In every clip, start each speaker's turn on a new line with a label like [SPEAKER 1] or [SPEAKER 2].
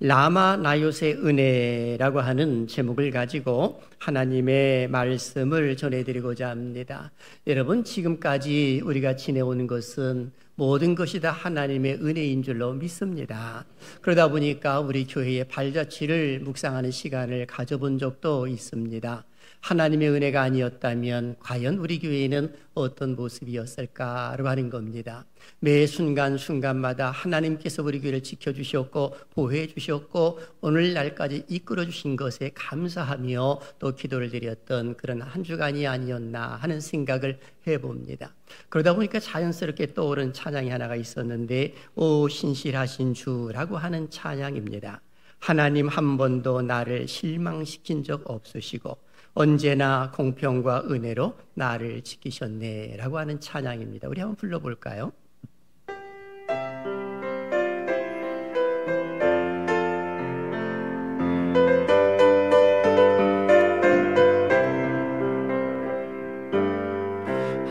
[SPEAKER 1] 라마 나요의 은혜라고 하는 제목을 가지고 하나님의 말씀을 전해드리고자 합니다. 여러분, 지금까지 우리가 지내오는 것은 모든 것이 다 하나님의 은혜인 줄로 믿습니다. 그러다 보니까 우리 교회의 발자취를 묵상하는 시간을 가져본 적도 있습니다. 하나님의 은혜가 아니었다면 과연 우리 교회는 어떤 모습이었을까라고 하는 겁니다. 매 순간순간마다 하나님께서 우리 교회를 지켜주셨고 보호해 주셨고 오늘날까지 이끌어 주신 것에 감사하며 또 기도를 드렸던 그런 한 주간이 아니었나 하는 생각을 해봅니다. 그러다 보니까 자연스럽게 떠오른 찬양이 하나가 있었는데 오 신실하신 주라고 하는 찬양입니다. 하나님 한 번도 나를 실망시킨 적 없으시고 언제나 공평과 은혜로 나를 지키셨네 라고 하는 찬양입니다. 우리 한번 불러볼까요?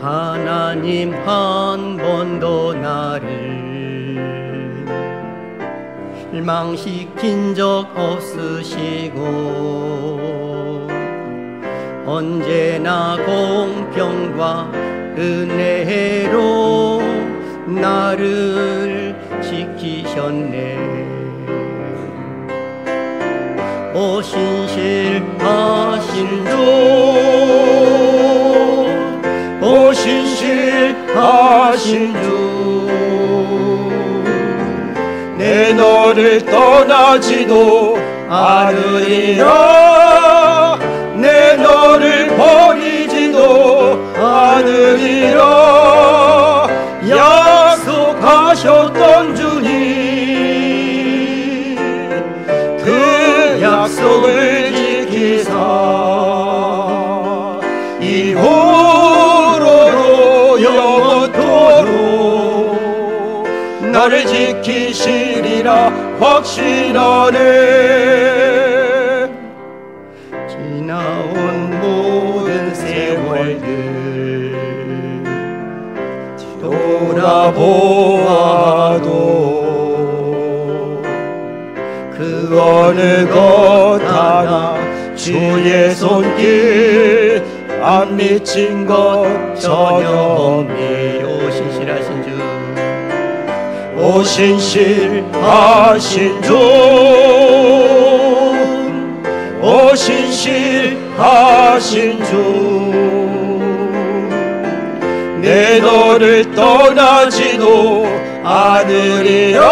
[SPEAKER 1] 하나님 한 번도 나를 실망시킨 적 없으시고 언제나 공평과 은혜로 나를 지키셨네. 오 신실하신 주, 오 신실하신 주, 내 너를 떠나지도 않으리라. 내 너를 버리지도 않으리라. 약속하셨던 주님, 그 약속을 지키사 이후로도 영원토록 나를 지키시리라 확신하네. 지나온 모든 세월들 돌아보아도 그 어느 것 하나 주의 손길 안 미친 것 전혀 없네. 오 신실하신 주, 오 신실하신 주, 오 신실하신 주, 내 너를 떠나지도 않으리라.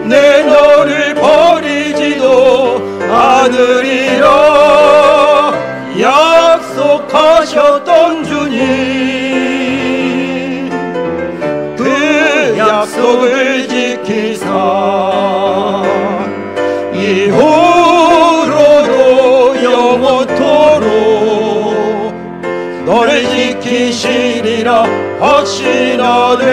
[SPEAKER 1] 내 너를 버리지도 않으리라. 약속하셨던 주님, 그 약속을 지키사 이후로도 영원토록 너를 지키시리라 확신하네.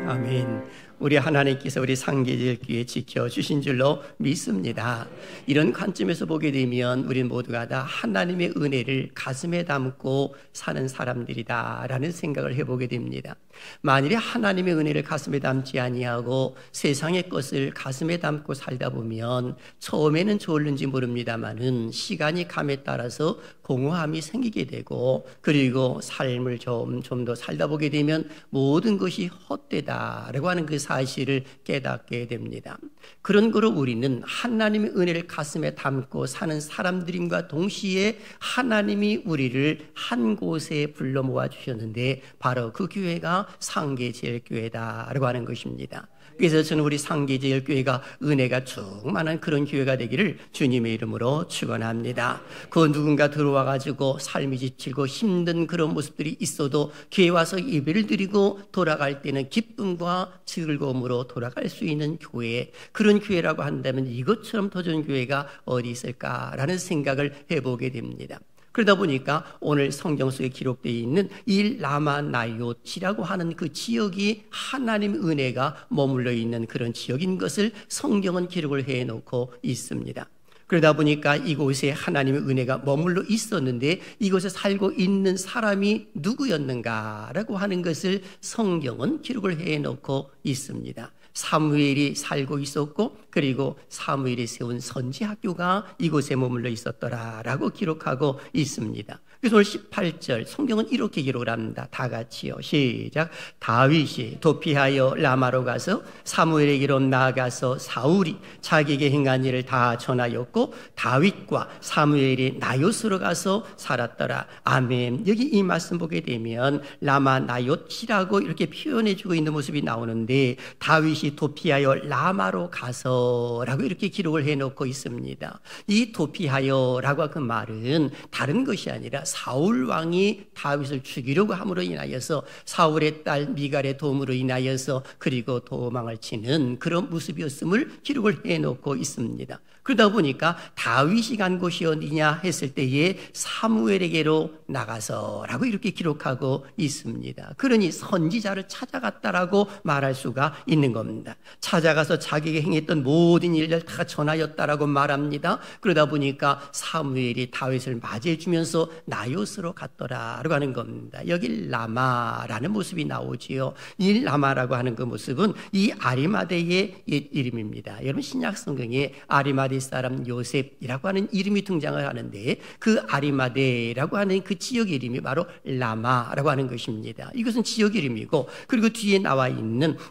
[SPEAKER 1] 아멘. 우리 하나님께서 우리 상계제일교회 지켜주신 줄로 믿습니다. 이런 관점에서 보게 되면 우리 모두가 다 하나님의 은혜를 가슴에 담고 사는 사람들이다 라는 생각을 해보게 됩니다. 만일에 하나님의 은혜를 가슴에 담지 아니하고 세상의 것을 가슴에 담고 살다 보면 처음에는 좋을는지 모릅니다만은 시간이 감에 따라서 공허함이 생기게 되고 그리고 삶을 좀 더 살다 보게 되면 모든 것이 헛되다라고 하는 그 사실을 깨닫게 됩니다. 그런 거로 우리는 하나님의 은혜를 가슴에 담고 사는 사람들임과 동시에 하나님이 우리를 한 곳에 불러 모아 주셨는데 바로 그 교회가 상계제일교회다라고 하는 것입니다. 그래서 저는 우리 상계제일교회가 은혜가 충만한 그런 교회가 되기를 주님의 이름으로 축원합니다. 그 누군가 들어와가지고 삶이 지치고 힘든 그런 모습들이 있어도 교회 와서 예배를 드리고 돌아갈 때는 기쁨과 즐거움으로 돌아갈 수 있는 교회, 그런 교회라고 한다면 이것처럼 더 좋은 교회가 어디 있을까라는 생각을 해보게 됩니다. 그러다 보니까 오늘 성경 속에 기록되어 있는 이 라마나요티라고 하는 그 지역이 하나님의 은혜가 머물러 있는 그런 지역인 것을 성경은 기록을 해놓고 있습니다. 그러다 보니까 이곳에 하나님의 은혜가 머물러 있었는데 이곳에 살고 있는 사람이 누구였는가라고 하는 것을 성경은 기록을 해놓고 있습니다. 사무엘이 살고 있었고 그리고 사무엘이 세운 선지학교가 이곳에 머물러 있었더라라고 기록하고 있습니다. 그래서 오늘 18절 성경은 이렇게 기록을 합니다. 다 같이요. 시작. 다윗이 도피하여 라마로 가서 사무엘에게로 나아가서 사울이 자기에게 행한 일을 다 전하였고 다윗과 사무엘이 나요스로 가서 살았더라. 아멘. 여기 이 말씀 보게 되면 라마 나요치라고 이렇게 표현해주고 있는 모습이 나오는데 다윗이 도피하여 라마로 가서라고 이렇게 기록을 해놓고 있습니다. 이 도피하여라고 그 말은 다른 것이 아니라 사울 왕이 다윗을 죽이려고 함으로 인하여서 사울의 딸 미갈의 도움으로 인하여서 그리고 도망을 치는 그런 모습이었음을 기록을 해놓고 있습니다. 그러다 보니까 다윗이 간 곳이 어디냐 했을 때에 사무엘에게로 나가서라고 이렇게 기록하고 있습니다. 그러니 선지자를 찾아갔다라고 말할 수가 있는 겁니다. 찾아가서 자기에게 행했던 모든 일을 다 전하였다라고 말합니다. 그러다 보니까 사무엘이 다윗을 맞이해 주면서 나요스로 갔더라라고 하는 겁니다. 여기 라마라는 모습이 나오지요. 이 라마라고 하는 그 모습은 이 아리마대의 옛 이름입니다. 여러분 신약 성경에 아리마대 사람 요셉이라고 하는 이름이 등장을 하는데 그 아리마대라고 하는 그 지역 이름이 바로 라마라고 하는 것입니다. 이것은 지역 이름이고 그리고 뒤에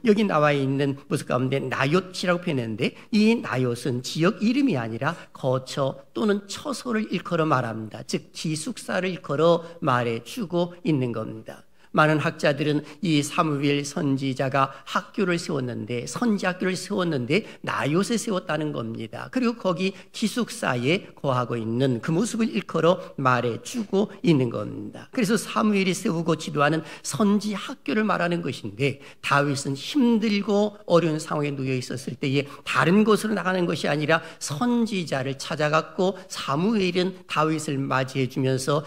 [SPEAKER 1] 여기 나와 있는 모습 가운데 나요치라고 표현했는데 이 나요스는 지역 이름이 아니라 거처 또는 처소를 일컬어 말합니다. 즉 기숙사를 일컬어 말해주고 있는 겁니다. 많은 학자들은 이 사무엘 선지자가 선지학교를 세웠는데 나요스에 세웠다는 겁니다. 그리고 거기 기숙사에 거하고 있는 그 모습을 일컬어 말해주고 있는 겁니다. 그래서 사무엘이 세우고 지도하는 선지학교를 말하는 것인데 다윗은 힘들고 어려운 상황에 놓여 있었을 때에 다른 곳으로 나가는 것이 아니라 선지자를 찾아갔고 사무엘은 다윗을 맞이해 주면서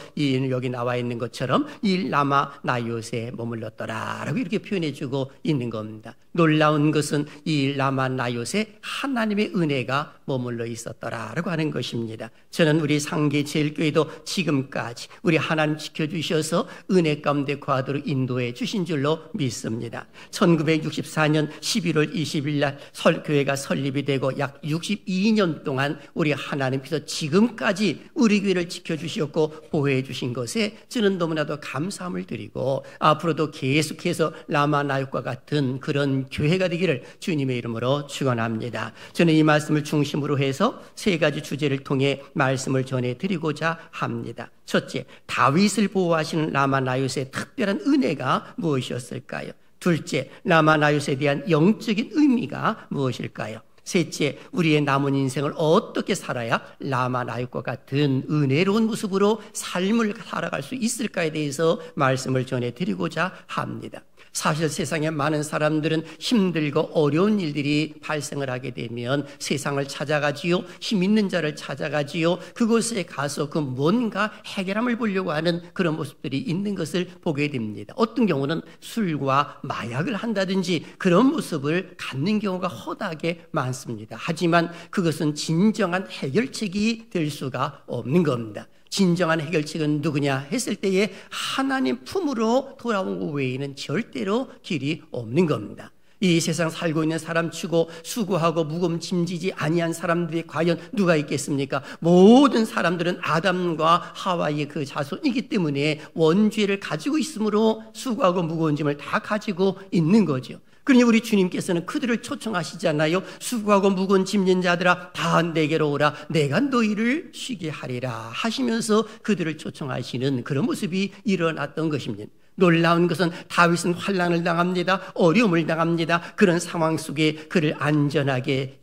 [SPEAKER 1] 여기 나와 있는 것처럼 이 라마 나요스에 머물렀더라라고 이렇게 표현해주고 있는 겁니다. 놀라운 것은 이 라마 나요스에 하나님의 은혜가 머물러 있었더라라고 하는 것입니다. 저는 우리 상계제일교회도 지금까지 우리 하나님 지켜주셔서 은혜 가운데 거하도록 인도해 주신 줄로 믿습니다. 1964년 11월 20일 날 교회가 설립이 되고 약 62년 동안 우리 하나님께서 지금까지 우리 교회를 지켜주셨고 보호해 주신 것에 저는 너무나도 감사함을 드리고 앞으로도 계속해서 라마 나요스과 같은 그런 교회가 되기를 주님의 이름으로 축원합니다. 저는 이 말씀을 중심으로 해서 세 가지 주제를 통해 말씀을 전해드리고자 합니다. 첫째, 다윗을 보호하시는 라마 나요스의 특별한 은혜가 무엇이었을까요? 둘째, 라마 나요스에 대한 영적인 의미가 무엇일까요? 셋째, 우리의 남은 인생을 어떻게 살아야 라마 나요스과 같은 은혜로운 모습으로 삶을 살아갈 수 있을까에 대해서 말씀을 전해드리고자 합니다. 사실 세상에 많은 사람들은 힘들고 어려운 일들이 발생을 하게 되면 세상을 찾아가지요. 힘 있는 자를 찾아가지요. 그곳에 가서 그 뭔가 해결함을 보려고 하는 그런 모습들이 있는 것을 보게 됩니다. 어떤 경우는 술과 마약을 한다든지 그런 모습을 갖는 경우가 허다하게 많습니다. 하지만 그것은 진정한 해결책이 될 수가 없는 겁니다. 진정한 해결책은 누구냐 했을 때에 하나님 품으로 돌아온 것 외에는 절대로 길이 없는 겁니다. 이 세상 살고 있는 사람 치고 수고하고 무거움 짐지지 아니한 사람들이 과연 누가 있겠습니까? 모든 사람들은 아담과 하와의 그 자손이기 때문에 원죄를 가지고 있으므로 수고하고 무거운 짐을 다 가지고 있는 거죠. 그러니 우리 주님께서는 그들을 초청하시잖아요. 수고하고 무거운 짐진 자들아 다 내게로 오라 내가 너희를 쉬게 하리라 하시면서 그들을 초청하시는 그런 모습이 일어났던 것입니다. 놀라운 것은 다윗은 환난을 당합니다. 어려움을 당합니다. 그런 상황 속에 그를 안전하게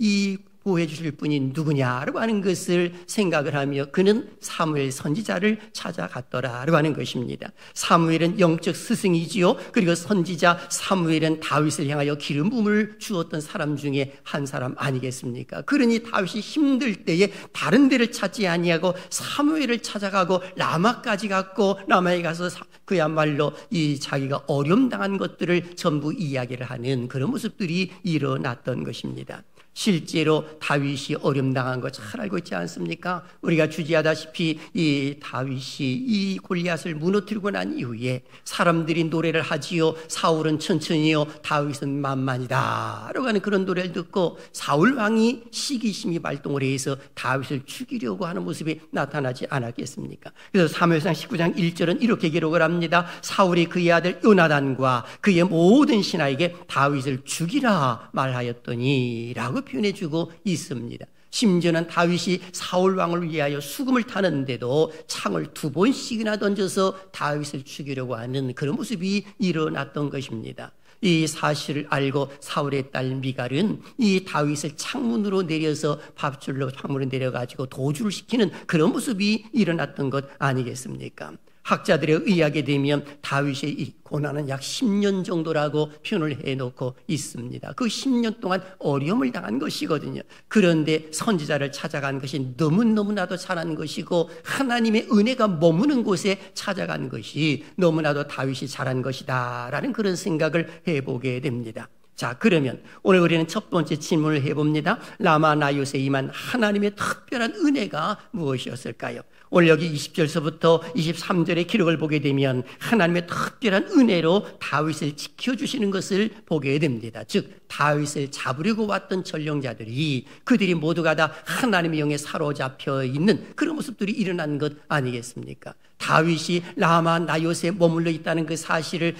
[SPEAKER 1] 보호해 주실 분이 누구냐라고 하는 것을 생각을 하며 그는 사무엘 선지자를 찾아갔더라라고 하는 것입니다. 사무엘은 영적 스승이지요. 그리고 선지자 사무엘은 다윗을 향하여 기름 부음을 주었던 사람 중에 한 사람 아니겠습니까? 그러니 다윗이 힘들 때에 다른 데를 찾지 아니하고 사무엘을 찾아가고 라마까지 갔고 라마에 가서 그야말로 이 자기가 어려움 당한 것들을 전부 이야기를 하는 그런 모습들이 일어났던 것입니다. 실제로 다윗이 어려움당한 거 잘 알고 있지 않습니까? 우리가 주지하다시피 이 다윗이 이 골리앗을 무너뜨리고 난 이후에 사람들이 노래를 하지요. 사울은 천천히요, 다윗은 만만이다 라고 하는 그런 노래를 듣고 사울 왕이 시기심이 발동을 해서 다윗을 죽이려고 하는 모습이 나타나지 않았겠습니까? 그래서 사무엘상 19장 1절은 이렇게 기록을 합니다. 사울이 그의 아들 요나단과 그의 모든 신하에게 다윗을 죽이라 말하였더니 라고 표현해주고 있습니다. 심지어는 다윗이 사울 왕을 위하여 수금을 타는데도 창을 2번씩이나 던져서 다윗을 죽이려고 하는 그런 모습이 일어났던 것입니다. 이 사실을 알고 사울의 딸 미갈은 이 다윗을 창문으로 내려서 밥줄로 창문으로 내려가지고 도주를 시키는 그런 모습이 일어났던 것 아니겠습니까? 학자들에 의하게 되면 다윗의 이 고난은 약 10년 정도라고 표현을 해놓고 있습니다. 그 10년 동안 어려움을 당한 것이거든요. 그런데 선지자를 찾아간 것이 너무나도 잘한 것이고 하나님의 은혜가 머무는 곳에 찾아간 것이 너무나도 다윗이 잘한 것이다 라는 그런 생각을 해보게 됩니다. 자, 그러면 오늘 우리는 첫 번째 질문을 해봅니다. 라마 나요스에 임한 하나님의 특별한 은혜가 무엇이었을까요? 오늘 여기 20절서부터 23절의 기록을 보게 되면 하나님의 특별한 은혜로 다윗을 지켜주시는 것을 보게 됩니다. 즉 다윗을 잡으려고 왔던 전령자들이 그들이 모두가 다 하나님의 영에 사로잡혀 있는 그런 모습들이 일어난 것 아니겠습니까? 다윗이 라마 나요스에 머물러 있다는 그 사실을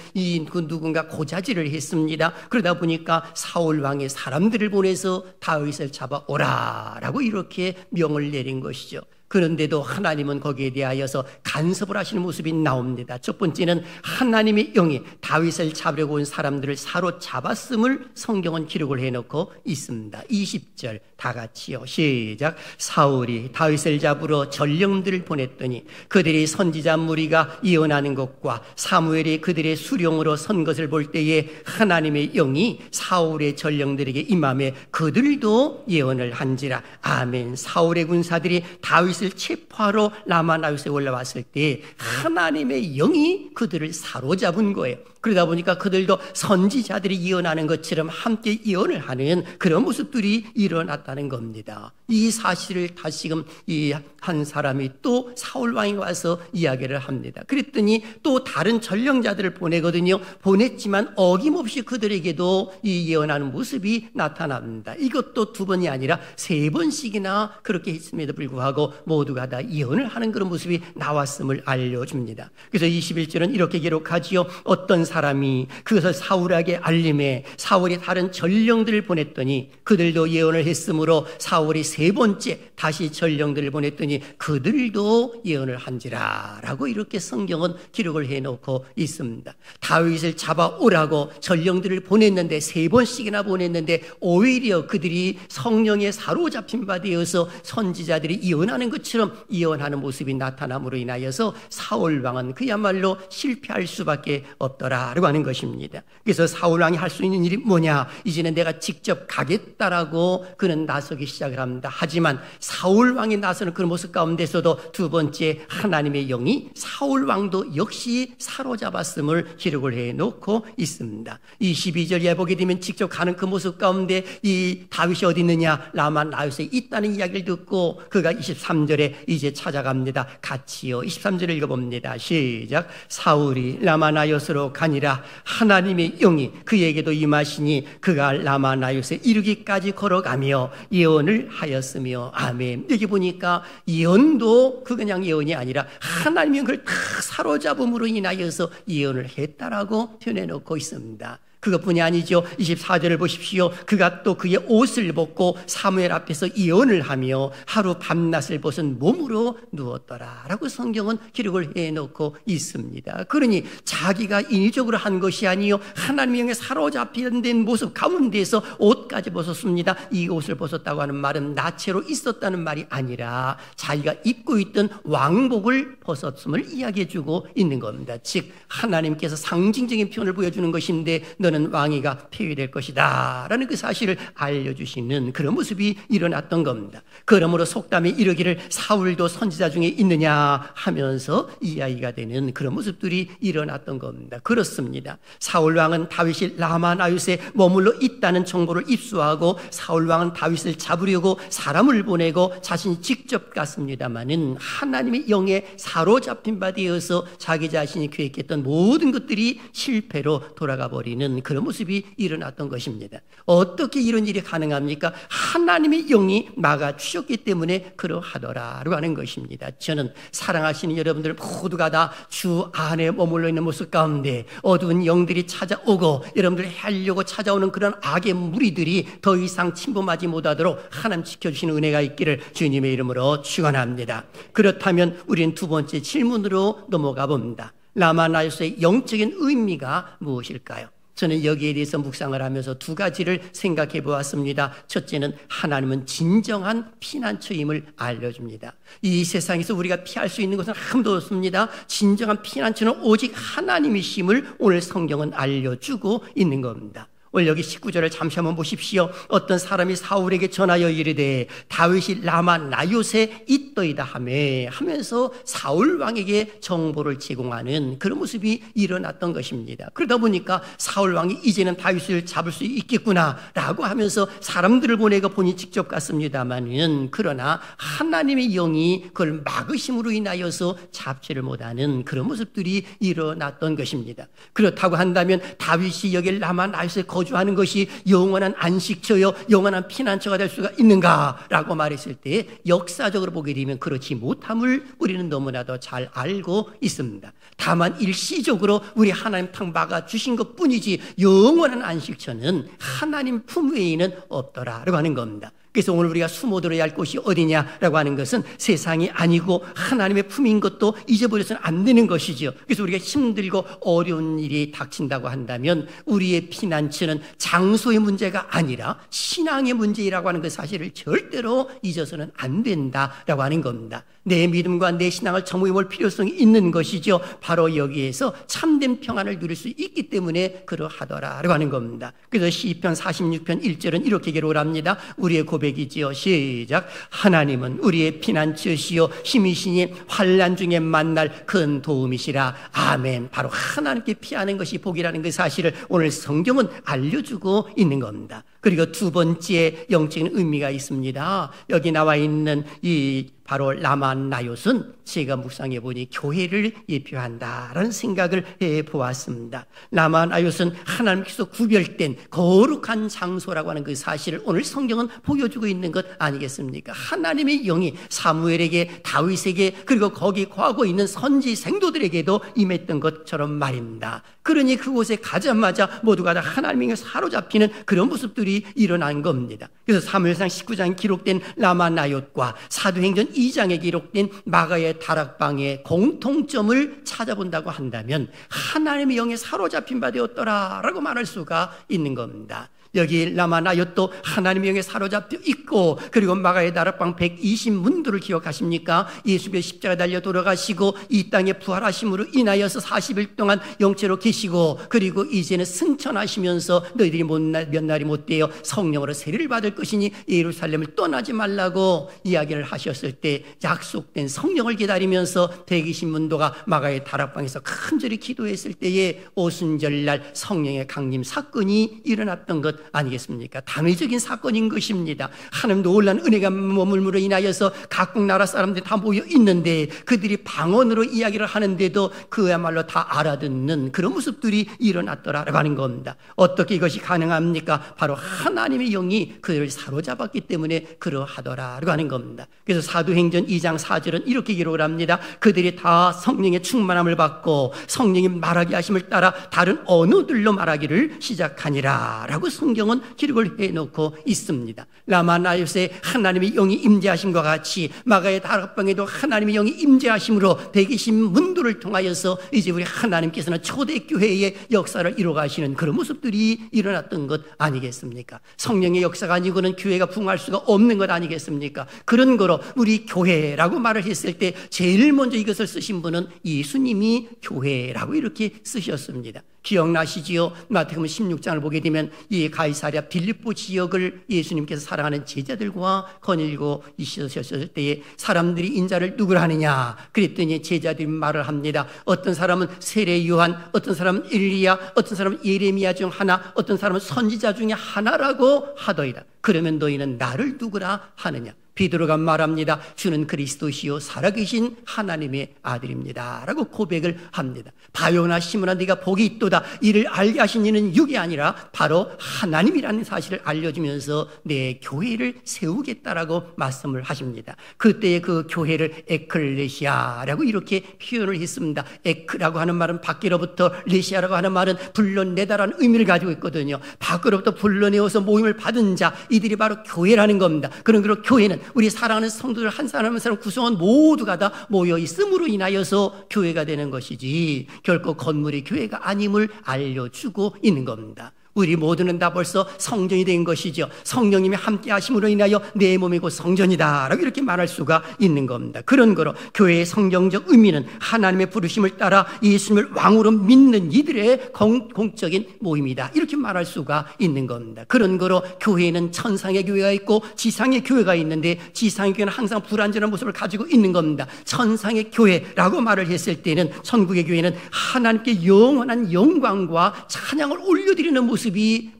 [SPEAKER 1] 그 누군가 고자질을 했습니다. 그러다 보니까 사울 왕의 사람들을 보내서 다윗을 잡아오라 라고 이렇게 명을 내린 것이죠. 그런데도 하나님은 거기에 대하여서 간섭을 하시는 모습이 나옵니다. 첫 번째는 하나님의 영이 다윗을 잡으려고 온 사람들을 사로잡았음을 성경은 기록을 해놓고 있습니다. 20절 다 같이요. 시작. 사울이 다윗을 잡으러 전령들을 보냈더니 그들이 선지자 무리가 예언하는 것과 사무엘이 그들의 수령으로 선 것을 볼 때에 하나님의 영이 사울의 전령들에게 임함에 그들도 예언을 한지라. 아멘. 사울의 군사들이 다윗 을 체포하러 라마 나요스에 올라왔을 때 하나님의 영이 그들을 사로잡은 거예요. 그러다 보니까 그들도 선지자들이 예언하는 것처럼 함께 예언을 하는 그런 모습들이 일어났다는 겁니다. 이 사실을 다시금 이 한 사람이 또 사울 왕이 와서 이야기를 합니다. 그랬더니 또 다른 전령자들을 보내거든요. 보냈지만 어김없이 그들에게도 이 예언하는 모습이 나타납니다. 이것도 2번이 아니라 3번씩이나 그렇게 했음에도 불구하고 모두가 다 예언을 하는 그런 모습이 나왔음을 알려줍니다. 그래서 21절은 이렇게 기록하지요. 어떤 사람이 그것을 사울에게 알림해 사울이 다른 전령들을 보냈더니 그들도 예언을 했으므로 사울이 3번째 다시 전령들을 보냈더니 그들도 예언을 한지라 라고 이렇게 성경은 기록을 해놓고 있습니다. 다윗을 잡아오라고 전령들을 보냈는데 3번씩이나 보냈는데 오히려 그들이 성령에 사로잡힌 바 되어서 선지자들이 예언하는 것처럼 예언하는 모습이 나타남으로 인하여서 사울 왕은 그야말로 실패할 수밖에 없더라라고 하는 것입니다. 그래서 사울 왕이 할 수 있는 일이 뭐냐? 이제는 내가 직접 가겠다라고 그는 나서기 시작을 합니다. 하지만 사울 왕이 나서는 그런 모습 가운데서도 2번째 하나님의 영이 사울 왕도 역시 사로잡았음을 기록을 해놓고 있습니다. 22절에 보게 되면 직접 가는 그 모습 가운데 이 다윗이 어디 있느냐? 라마 나요스에 있다는 이야기를 듣고 그가 23절에 이제 찾아갑니다. 같이요. 23절을 읽어봅니다. 시작. 사울이 라마 나요스로 가니라. 하나님의 영이 그에게도 임하시니 그가 라마 나요스에 이르기까지 걸어가며 예언을 하였으며. 아멘. 여기 보니까 예언도 그 그냥 예언이 아니라 하나님의 그걸 다 사로잡음으로 인하여서 예언을 했다라고 표현해 놓고 있습니다. 그것뿐이 아니죠. 24절을 보십시오. 그가 또 그의 옷을 벗고 사무엘 앞에서 예언을 하며 하루 밤낮을 벗은 몸으로 누웠더라 라고 성경은 기록을 해놓고 있습니다. 그러니 자기가 인위적으로 한 것이 아니요 하나님의 영에 사로잡힌 된 모습 가운데서 옷까지 벗었습니다. 이 옷을 벗었다고 하는 말은 나체로 있었다는 말이 아니라 자기가 입고 있던 왕복을 벗었음을 이야기해주고 있는 겁니다. 즉 하나님께서 상징적인 표현을 보여주는 것인데 너는 왕위가 폐위될 것이다 라는 그 사실을 알려주시는 그런 모습이 일어났던 겁니다. 그러므로 속담에 이르기를 사울도 선지자 중에 있느냐 하면서 이야기가 되는 그런 모습들이 일어났던 겁니다. 그렇습니다. 사울 왕은 다윗이 라마 나옳에 머물러 있다는 정보를 입수하고 사울 왕은 다윗을 잡으려고 사람을 보내고 자신이 직접 갔습니다마는 하나님의 영에 사로잡힌 바 되어서 자기 자신이 계획했던 모든 것들이 실패로 돌아가 버리는 그런 모습이 일어났던 것입니다. 어떻게 이런 일이 가능합니까? 하나님의 영이 막아주셨기 때문에 그러하더라라고 하는 것입니다. 저는 사랑하시는 여러분들 모두가 다 주 안에 머물러 있는 모습 가운데 어두운 영들이 찾아오고 여러분들을 해하려고 찾아오는 그런 악의 무리들이 더 이상 침범하지 못하도록 하나님 지켜주시는 은혜가 있기를 주님의 이름으로 축원합니다. 그렇다면 우리는 두 번째 질문으로 넘어가 봅니다. 라마 나옳의 영적인 의미가 무엇일까요? 저는 여기에 대해서 묵상을 하면서 두 가지를 생각해 보았습니다. 첫째는 하나님은 진정한 피난처임을 알려줍니다. 이 세상에서 우리가 피할 수 있는 것은 아무도 없습니다. 진정한 피난처는 오직 하나님이심을 오늘 성경은 알려주고 있는 겁니다. 오늘 여기 19절을 잠시 한번 보십시오. 어떤 사람이 사울에게 전하여 이르되 다윗이 라마 나옳에 있더이다 하면서 사울 왕에게 정보를 제공하는 그런 모습이 일어났던 것입니다. 그러다 보니까 사울 왕이 이제는 다윗을 잡을 수 있겠구나라고 하면서 사람들을 보내고 본인이 직접 갔습니다마는 그러나 하나님의 영이 그걸 막으심으로 인하여서 잡지를 못하는 그런 모습들이 일어났던 것입니다. 그렇다고 한다면 다윗이 여기 라마 나옳에 거주하는 것이 영원한 안식처요 영원한 피난처가 될 수가 있는가라고 말했을 때 역사적으로 보게 되면 그렇지 못함을 우리는 너무나도 잘 알고 있습니다. 다만 일시적으로 우리 하나님 탕 막아주신 것뿐이지 영원한 안식처는 하나님 품 외에는 없더라라고 하는 겁니다. 그래서 오늘 우리가 수모들어야 할 곳이 어디냐라고 하는 것은 세상이 아니고 하나님의 품인 것도 잊어버려서는 안 되는 것이죠. 그래서 우리가 힘들고 어려운 일이 닥친다고 한다면 우리의 피난처는 장소의 문제가 아니라 신앙의 문제라고 하는 그 사실을 절대로 잊어서는 안 된다라고 하는 겁니다. 내 믿음과 내 신앙을 점검해 볼 필요성이 있는 것이죠. 바로 여기에서 참된 평안을 누릴 수 있기 때문에 그러하더라라고 하는 겁니다. 그래서 시편 46편 1절은 이렇게 기록을 합니다. 우리의 고백이지요. 시작. 하나님은 우리의 피난처시요 힘이시니 환난 중에 만날 큰 도움이시라. 아멘. 바로 하나님께 피하는 것이 복이라는 그 사실을 오늘 성경은 알려주고 있는 겁니다. 그리고 두 번째 영적인 의미가 있습니다. 여기 나와 있는 이 바로 라마 나옳은 제가 묵상해 보니 교회를 예표한다라는 생각을 해보았습니다. 라마 나옳은 하나님께서 구별된 거룩한 장소라고 하는 그 사실을 오늘 성경은 보여주고 있는 것 아니겠습니까? 하나님의 영이 사무엘에게 다윗에게 그리고 거기 거하고 있는 선지 생도들에게도 임했던 것처럼 말입니다. 그러니 그곳에 가자마자 모두가 다 하나님에게 사로잡히는 그런 모습들이 일어난 겁니다. 그래서 사무엘상 19장에 기록된 라마 나옳과 사도행전 2장에 기록된 마가의 다락방의 공통점을 찾아본다고 한다면 하나님의 영에 사로잡힌 바 되었더라라고 말할 수가 있는 겁니다. 여기 라마 나옅도 하나님의 영에 사로잡혀 있고 그리고 마가의 다락방 120문도를 기억하십니까? 예수께서 십자가에 달려 돌아가시고 이 땅에 부활하심으로 인하여서 40일 동안 영체로 계시고 그리고 이제는 승천하시면서 너희들이 몇 날이 못되어 성령으로 세례를 받을 것이니 예루살렘을 떠나지 말라고 이야기를 하셨을 때 약속된 성령을 기다리면서 120문도가 마가의 다락방에서 간절히 기도했을 때에 오순절날 성령의 강림 사건이 일어났던 것 아니겠습니까? 단회적인 사건인 것입니다. 하나님 놀란 은혜가 머물므로 인하여서 각국 나라 사람들이 다 모여 있는데 그들이 방언으로 이야기를 하는데도 그야말로 다 알아듣는 그런 모습들이 일어났더라라고 하는 겁니다. 어떻게 이것이 가능합니까? 바로 하나님의 영이 그들을 사로잡았기 때문에 그러하더라라고 하는 겁니다. 그래서 사도행전 2장 4절은 이렇게 기록을 합니다. 그들이 다 성령의 충만함을 받고 성령이 말하게 하심을 따라 다른 언어들로 말하기를 시작하니라 라고 성경은 기록을 해놓고 있습니다. 라마 나옅에 하나님의 영이 임재하심과 같이 마가의 다락방에도 하나님의 영이 임재하심으로 120문도를 통하여서 이제 우리 하나님께서는 초대교회의 역사를 이루어가시는 그런 모습들이 일어났던 것 아니겠습니까? 성령의 역사가 아니고는 교회가 부흥할 수가 없는 것 아니겠습니까? 그런 거로 우리 교회라고 말을 했을 때 제일 먼저 이것을 쓰신 분은 예수님이 교회라고 이렇게 쓰셨습니다. 기억나시지요? 마태복음 16장을 보게 되면 이 가이사랴 빌립보 지역을 예수님께서 사랑하는 제자들과 거닐고 있으셨을 때에 사람들이 인자를 누구라 하느냐 그랬더니 제자들이 말을 합니다. 어떤 사람은 세례 요한, 어떤 사람은 엘리야, 어떤 사람은 예레미야 중 하나, 어떤 사람은 선지자 중에 하나라고 하더이다. 그러면 너희는 나를 누구라 하느냐? 베드로가 말합니다. 주는 그리스도시요 살아계신 하나님의 아들입니다 라고 고백을 합니다. 바요나 시므나 네가 복이 있도다. 이를 알게 하신 이는 육이 아니라 바로 하나님이라는 사실을 알려주면서 내 교회를 세우겠다라고 말씀을 하십니다. 그때의 그 교회를 에클레시아라고 이렇게 표현을 했습니다. 에크라고 하는 말은 밖으로부터, 레시아라고 하는 말은 불러내다라는 의미를 가지고 있거든요. 밖으로부터 불러내어서 모임을 받은 자, 이들이 바로 교회라는 겁니다. 그런 교회는 우리 사랑하는 성도들 한 사람 한 사람 구성원 모두가 다 모여 있음으로 인하여서 교회가 되는 것이지 결코 건물이 교회가 아님을 알려주고 있는 겁니다. 우리 모두는 다 벌써 성전이 된 것이죠. 성령님이 함께 하심으로 인하여 내 몸이 곧 성전이다 라고 이렇게 말할 수가 있는 겁니다. 그런 거로 교회의 성경적 의미는 하나님의 부르심을 따라 예수님을 왕으로 믿는 이들의 공적인 모임이다 이렇게 말할 수가 있는 겁니다. 그런 거로 교회는 천상의 교회가 있고 지상의 교회가 있는데 지상의 교회는 항상 불완전한 모습을 가지고 있는 겁니다. 천상의 교회라고 말을 했을 때는 천국의 교회는 하나님께 영원한 영광과 찬양을 올려드리는 모습이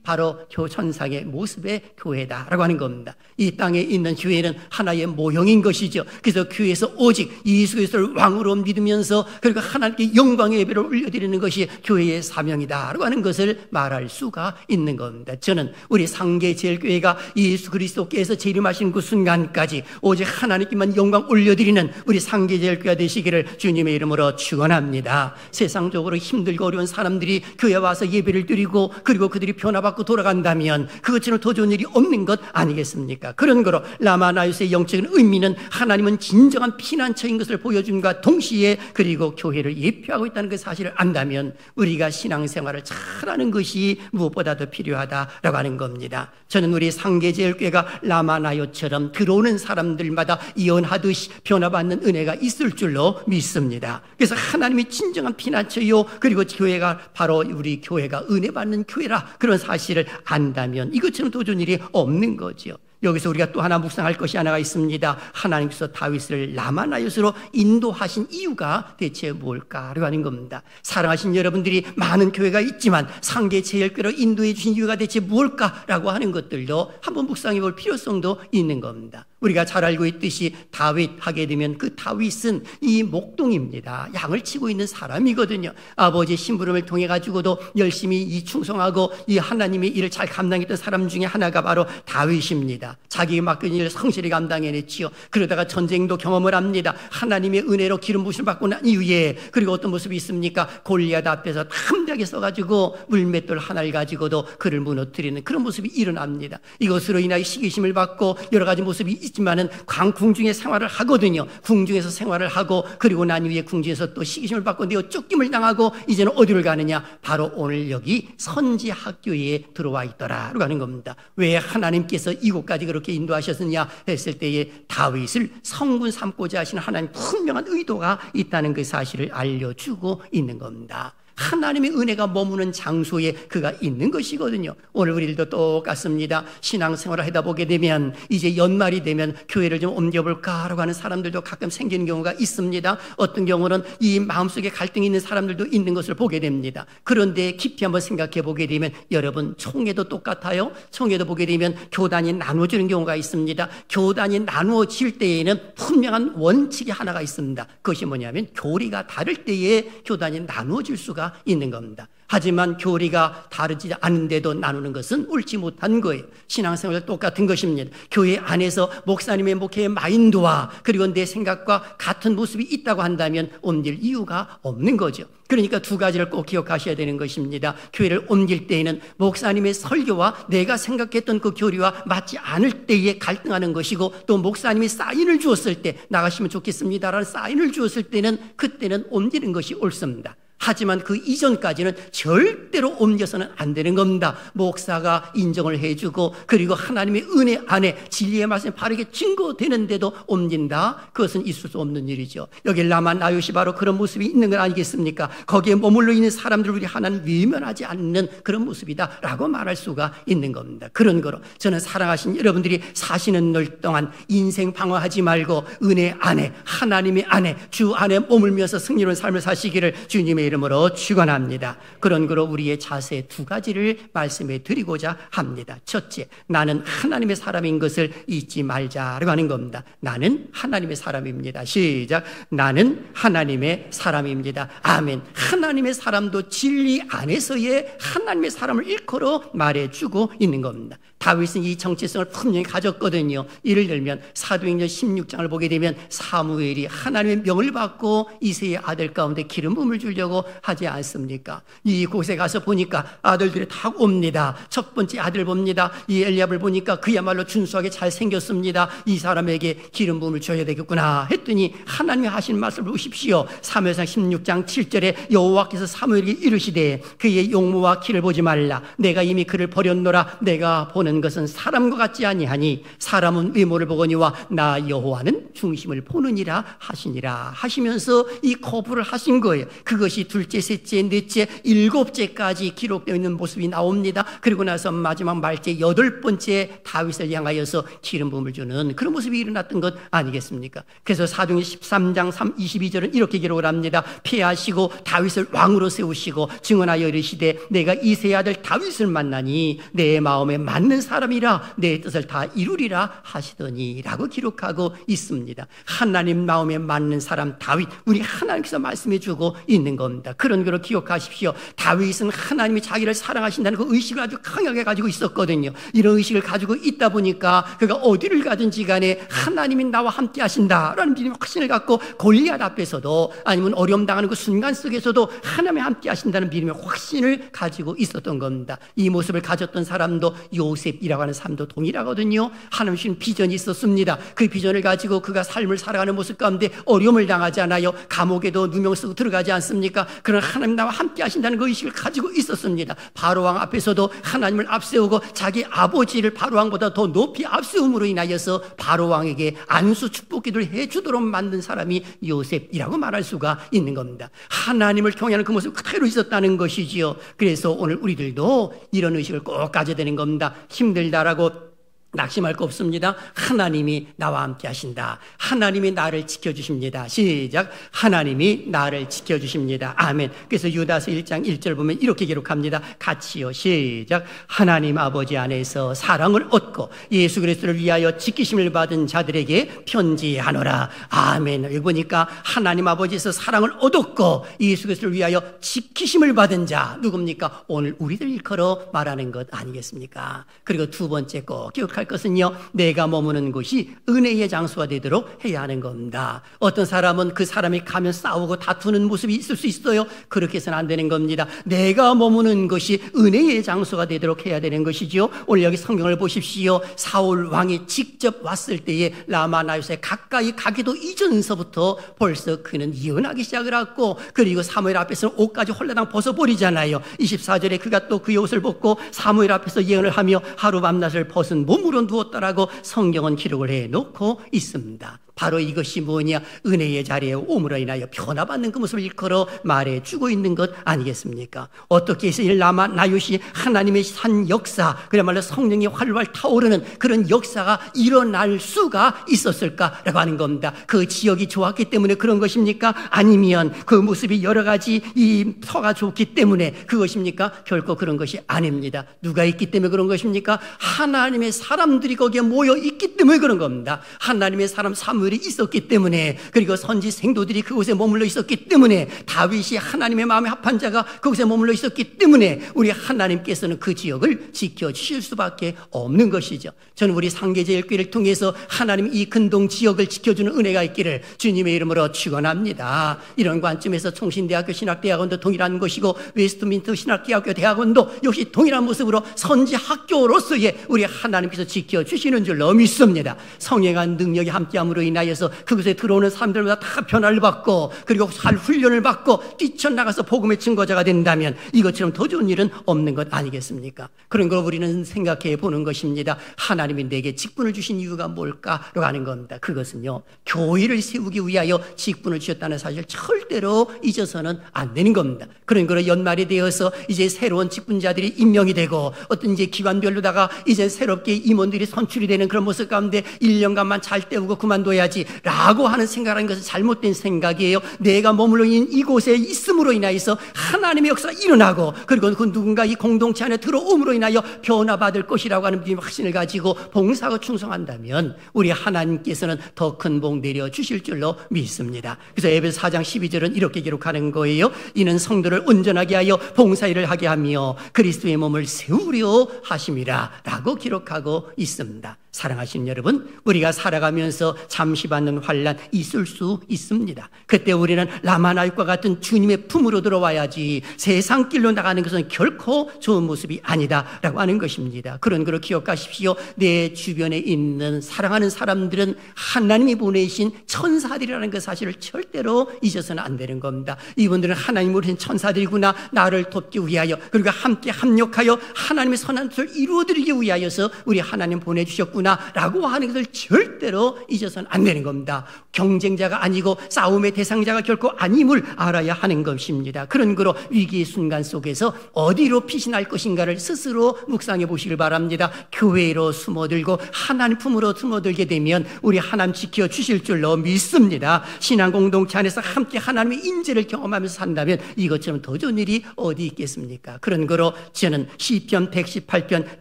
[SPEAKER 1] 바로 천상의 모습의 교회다라고 하는 겁니다. 이 땅에 있는 교회는 하나의 모형인 것이죠. 그래서 교회에서 오직 예수 그리스도를 왕으로 믿으면서 그리고 하나님께 영광의 예배를 올려드리는 것이 교회의 사명이다라고 하는 것을 말할 수가 있는 겁니다. 저는 우리 상계제일교회가 예수 그리스도께서 재림하신 그 순간까지 오직 하나님께만 영광 올려드리는 우리 상계제일교회가 되시기를 주님의 이름으로 축원합니다. 세상적으로 힘들고 어려운 사람들이 교회에 와서 예배를 드리고 그리고 그들이 변화받고 돌아간다면 그것처럼 더 좋은 일이 없는 것 아니겠습니까? 그런 거로 라마나요스의 영적인 의미는 하나님은 진정한 피난처인 것을 보여줌과 동시에 그리고 교회를 예표하고 있다는 그 사실을 안다면 우리가 신앙생활을 잘하는 것이 무엇보다도 필요하다라고 하는 겁니다. 저는 우리 상계제일교회가 라마나요처럼 들어오는 사람들마다 예언하듯이 변화받는 은혜가 있을 줄로 믿습니다. 그래서 하나님이 진정한 피난처요 그리고 교회가 바로 우리 교회가 은혜 받는 교회라 그런 사실을 안다면 이것처럼 더 좋은 일이 없는 거죠. 여기서 우리가 또 하나 묵상할 것이 하나가 있습니다. 하나님께서 다윗을 라마나요스로 인도하신 이유가 대체 뭘까라고 하는 겁니다. 사랑하신 여러분들이 많은 교회가 있지만 상계제일교회로 인도해 주신 이유가 대체 뭘까라고 하는 것들도 한번 묵상해 볼 필요성도 있는 겁니다. 우리가 잘 알고 있듯이 다윗 하게 되면 그 다윗은 이 목동입니다. 양을 치고 있는 사람이거든요. 아버지의 심부름을 통해 가지고도 열심히 이 충성하고 이 하나님의 일을 잘 감당했던 사람 중에 하나가 바로 다윗입니다. 자기의 맡긴 일을 성실히 감당해냈지요. 그러다가 전쟁도 경험을 합니다. 하나님의 은혜로 기름 부으심을 받고 난 이후에 그리고 어떤 모습이 있습니까? 골리앗 앞에서 탐대하게 써가지고 물맷돌 하나를 가지고도 그를 무너뜨리는 그런 모습이 일어납니다. 이것으로 인하여 시기심을 받고 여러 가지 모습이 있지만은 궁중에 생활을 하거든요. 궁중에서 생활을 하고 그리고 난 이후에 궁중에서 또 시기심을 받고 내어 쫓김을 당하고 이제는 어디를 가느냐? 바로 오늘 여기 선지학교에 들어와 있더라라고 하는 겁니다. 왜 하나님께서 이곳까지 그렇게 인도하셨느냐 했을 때에 다윗을 성군 삼고자 하시는 하나님 분명한 의도가 있다는 그 사실을 알려주고 있는 겁니다. 하나님의 은혜가 머무는 장소에 그가 있는 것이거든요. 오늘 우리들도 똑같습니다. 신앙생활을 하다 보게 되면 이제 연말이 되면 교회를 좀 옮겨볼까라고 하는 사람들도 가끔 생기는 경우가 있습니다. 어떤 경우는 이 마음속에 갈등이 있는 사람들도 있는 것을 보게 됩니다. 그런데 깊이 한번 생각해 보게 되면 여러분 총회도 똑같아요. 총회도 보게 되면 교단이 나누어지는 경우가 있습니다. 교단이 나누어질 때에는 분명한 원칙이 하나가 있습니다. 그것이 뭐냐면 교리가 다를 때에 교단이 나누어질 수가 있는 겁니다. 하지만 교리가 다르지 않은데도 나누는 것은 옳지 못한 거예요. 신앙생활 똑같은 것입니다. 교회 안에서 목사님의 목회의 마인드와 그리고 내 생각과 같은 모습이 있다고 한다면 옮길 이유가 없는 거죠. 그러니까 두 가지를 꼭 기억하셔야 되는 것입니다. 교회를 옮길 때에는 목사님의 설교와 내가 생각했던 그 교리와 맞지 않을 때에 갈등하는 것이고 또 목사님이 사인을 주었을 때 나가시면 좋겠습니다라는 사인을 주었을 때는 그때는 옮기는 것이 옳습니다. 하지만 그 이전까지는 절대로 옮겨서는 안 되는 겁니다. 목사가 인정을 해주고 그리고 하나님의 은혜 안에 진리의 말씀이 바르게 증거되는데도 옮긴다? 그것은 있을 수 없는 일이죠. 여기 라마 나요시 바로 그런 모습이 있는 건 아니겠습니까? 거기에 머물러 있는 사람들을 우리 하나님 외면하지 않는 그런 모습이다 라고 말할 수가 있는 겁니다. 그런 거로 저는 사랑하신 여러분들이 사시는 날 동안 인생 방황하지 말고 은혜 안에 하나님의 안에 주 안에 머물면서 승리로운 삶을 사시기를 주님의 이름으로 축원합니다. 그런 거로 우리의 자세 두 가지를 말씀해 드리고자 합니다. 첫째, 나는 하나님의 사람인 것을 잊지 말자라고 하는 겁니다. 나는 하나님의 사람입니다. 시작. 나는 하나님의 사람입니다. 아멘. 하나님의 사람도 진리 안에서의 하나님의 사람을 일컬어 말해주고 있는 겁니다. 다윗은 이 정체성을 분명히 가졌거든요. 예를 들면 사도행전 16장을 보게 되면 사무엘이 하나님의 명을 받고 이새의 아들 가운데 기름 부음을 주려고 하지 않습니까? 이곳에 가서 보니까 아들들이 다 옵니다. 첫 번째 아들 봅니다. 이 엘리압을 보니까 그야말로 준수하게 잘생겼습니다. 이 사람에게 기름 부음을 줘야 되겠구나 했더니 하나님이 하신 말씀을 보십시오. 사무엘상 16장 7절에 여호와께서 사무엘에게 이르시되 그의 용모와 키를 보지 말라. 내가 이미 그를 버렸노라. 내가 보는 것은 사람과 같지 아니하니 사람은 외모를 보거니와 나 여호와는 중심을 보느니라 하시니라 하시면서 이 거부를 하신 거예요. 그것이 둘째, 셋째, 넷째, 일곱째까지 기록되어 있는 모습이 나옵니다. 그리고 나서 마지막 말째 여덟 번째 다윗을 향하여서 기름 부음을 주는 그런 모습이 일어났던 것 아니겠습니까? 그래서 사도행전 13장 22절은 이렇게 기록을 합니다. 폐하시고 다윗을 왕으로 세우시고 증언하여 이르시되 내가 이새의 아들 다윗을 만나니 내 마음에 맞는 사람이라 내 뜻을 다 이루리라 하시더니 라고 기록하고 있습니다. 하나님 마음에 맞는 사람 다윗, 우리 하나님께서 말씀해 주고 있는 겁니다. 그런 거로 기억하십시오. 다윗은 하나님이 자기를 사랑하신다는 그 의식을 아주 강하게 가지고 있었거든요. 이런 의식을 가지고 있다 보니까 그가 어디를 가든지 간에 하나님이 나와 함께 하신다라는 믿음의 확신을 갖고 골리앗 앞에서도 아니면 어려움 당하는 그 순간 속에서도 하나님이 함께 하신다는 믿음의 확신을 가지고 있었던 겁니다. 이 모습을 가졌던 사람도 요셉이라고 하는 사람도 동일하거든요. 하나님 주신 비전이 있었습니다. 그 비전을 가지고 그가 삶을 살아가는 모습 가운데 어려움을 당하지 않아요. 감옥에도 누명 쓰고 들어가지 않습니까? 그러나 하나님 나와 함께 하신다는 그 의식을 가지고 있었습니다. 바로왕 앞에서도 하나님을 앞세우고 자기 아버지를 바로왕보다 더 높이 앞세움으로 인하여서 바로왕에게 안수 축복 기도를 해주도록 만든 사람이 요셉이라고 말할 수가 있는 겁니다. 하나님을 경외하는 그 모습이 그대로 있었다는 것이지요. 그래서 오늘 우리들도 이런 의식을 꼭 가져야 되는 겁니다. 힘들다라고 낙심할 거 없습니다. 하나님이 나와 함께 하신다. 하나님이 나를 지켜주십니다. 시작. 하나님이 나를 지켜주십니다. 아멘. 그래서 유다서 1장 1절 보면 이렇게 기록합니다. 같이요. 시작. 하나님 아버지 안에서 사랑을 얻고 예수 그리스도를 위하여 지키심을 받은 자들에게 편지하노라. 아멘. 여기 보니까 하나님 아버지에서 사랑을 얻었고 예수 그리스도를 위하여 지키심을 받은 자 누굽니까? 오늘 우리들 일컬어 말하는 것 아니겠습니까? 그리고 두 번째 거 기억할 것은요, 내가 머무는 곳이 은혜의 장소가 되도록 해야 하는 겁니다. 어떤 사람은 그 사람이 가면 싸우고 다투는 모습이 있을 수 있어요. 그렇게 해서는 안 되는 겁니다. 내가 머무는 것이 은혜의 장소가 되도록 해야 되는 것이죠. 오늘 여기 성경을 보십시오. 사울 왕이 직접 왔을 때에 라마 나요시에 가까이 가기도 이전서부터 벌써 그는 예언하기 시작을 했고, 그리고 사무엘 앞에서는 옷까지 홀라당 벗어버리잖아요. 24절에 그가 또 그의 옷을 벗고 사무엘 앞에서 예언을 하며 하루 밤낮을 벗은 몸으로 누웠다라고 성경은 기록을 해놓고 있습니다. 바로 이것이 뭐냐? 은혜의 자리에 오므로 인하여 변화받는 그 모습을 일컬어 말해주고 있는 것 아니겠습니까? 어떻게 해서 이 라마 나요시 하나님의 산 역사, 그야말로 성령이 활활 타오르는 그런 역사가 일어날 수가 있었을까라고 하는 겁니다. 그 지역이 좋았기 때문에 그런 것입니까? 아니면 그 모습이 여러 가지 이 서가 좋기 때문에 그것입니까? 결코 그런 것이 아닙니다. 누가 있기 때문에 그런 것입니까? 하나님의 사람들이 거기에 모여 있기 때문에 그런 겁니다. 하나님의 사람 사무엘이 있었기 때문에, 그리고 선지 생도들이 그곳에 머물러 있었기 때문에, 다윗이 하나님의 마음에 합한 자가 그곳에 머물러 있었기 때문에 우리 하나님께서는 그 지역을 지켜주실 수밖에 없는 것이죠. 저는 우리 상계제일교회를 통해서 하나님 이 근동 지역을 지켜주는 은혜가 있기를 주님의 이름으로 축원합니다. 이런 관점에서 총신대학교 신학대학원도 동일한 것이고, 웨스트민스터 신학대학교 대학원도 역시 동일한 모습으로 선지학교로서의 우리 하나님께서 지켜주시는 줄로 믿습니다. 성령한 능력이 함께함으로 인하여 인하여서 그곳에 들어오는 사람들마다 다 변화를 받고 그리고 살 훈련을 받고 뛰쳐나가서 복음의 증거자가 된다면 이것처럼 더 좋은 일은 없는 것 아니겠습니까? 그런 걸 우리는 생각해 보는 것입니다. 하나님이 내게 직분을 주신 이유가 뭘까라고 하는 겁니다. 그것은요, 교회를 세우기 위하여 직분을 주셨다는 사실 절대로 잊어서는 안 되는 겁니다. 그런 거로 연말이 되어서 이제 새로운 직분자들이 임명이 되고 어떤 이제 기관별로다가 이제 새롭게 임원들이 선출이 되는 그런 모습 가운데 1년간만 잘 때우고 그만둬야지 라고 하는 생각하는 것은 잘못된 생각이에요. 내가 머물러 있는 이곳에 있음으로 인하여서 하나님의 역사가 일어나고 그리고 그 누군가 이 공동체 안에 들어옴으로 인하여 변화받을 것이라고 하는 믿음의 확신을 가지고 봉사하고 충성한다면 우리 하나님께서는 더 큰 복 내려주실 줄로 믿습니다. 그래서 에베소 4장 12절은 이렇게 기록하는 거예요. 이는 성도를 온전하게 하여 봉사일을 하게 하며 그리스도의 몸을 세우려 하심이라 라고 기록하고 있습니다. 사랑하시는 여러분, 우리가 살아가면서 잠시 받는 환난 있을 수 있습니다. 그때 우리는 라마나윗과 같은 주님의 품으로 들어와야지 세상 길로 나가는 것은 결코 좋은 모습이 아니다라고 하는 것입니다. 그런 거로 기억하십시오. 내 주변에 있는 사랑하는 사람들은 하나님이 보내신 천사들이라는 그 사실을 절대로 잊어서는 안 되는 겁니다. 이분들은 하나님이 보내신 천사들이구나, 나를 돕기 위하여 그리고 함께 합력하여 하나님의 선한 뜻을 이루어드리기 위하여서 우리 하나님 보내주셨구나 라고 하는 것을 절대로 잊어서는 안 되는 겁니다. 경쟁자가 아니고 싸움의 대상자가 결코 아님을 알아야 하는 것입니다. 그런 거로 위기의 순간 속에서 어디로 피신할 것인가를 스스로 묵상해 보시길 바랍니다. 교회로 숨어들고 하나님 품으로 숨어들게 되면 우리 하나님 지켜주실 줄로 믿습니다. 신앙 공동체 안에서 함께 하나님의 인재를 경험하면서 산다면 이것처럼 더 좋은 일이 어디 있겠습니까? 그런 거로 저는 시편 118편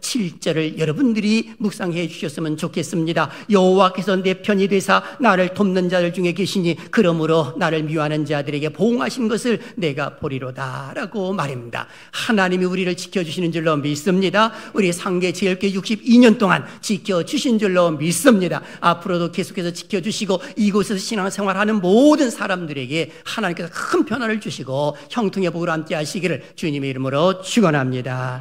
[SPEAKER 1] 7절을 여러분들이 묵상해 주셨으면 좋겠습니다. 여호와께서 내 편이 되사 나를 돕는 자들 중에 계시니 그러므로 나를 미워하는 자들에게 보응하신 것을 내가 보리로다 라고 말입니다. 하나님이 우리를 지켜주시는 줄로 믿습니다. 우리 상계 제일교회 62년 동안 지켜주신 줄로 믿습니다. 앞으로도 계속해서 지켜주시고 이곳에서 신앙생활하는 모든 사람들에게 하나님께서 큰 변화를 주시고 형통의 복을 함께 하시기를 주님의 이름으로 축원합니다.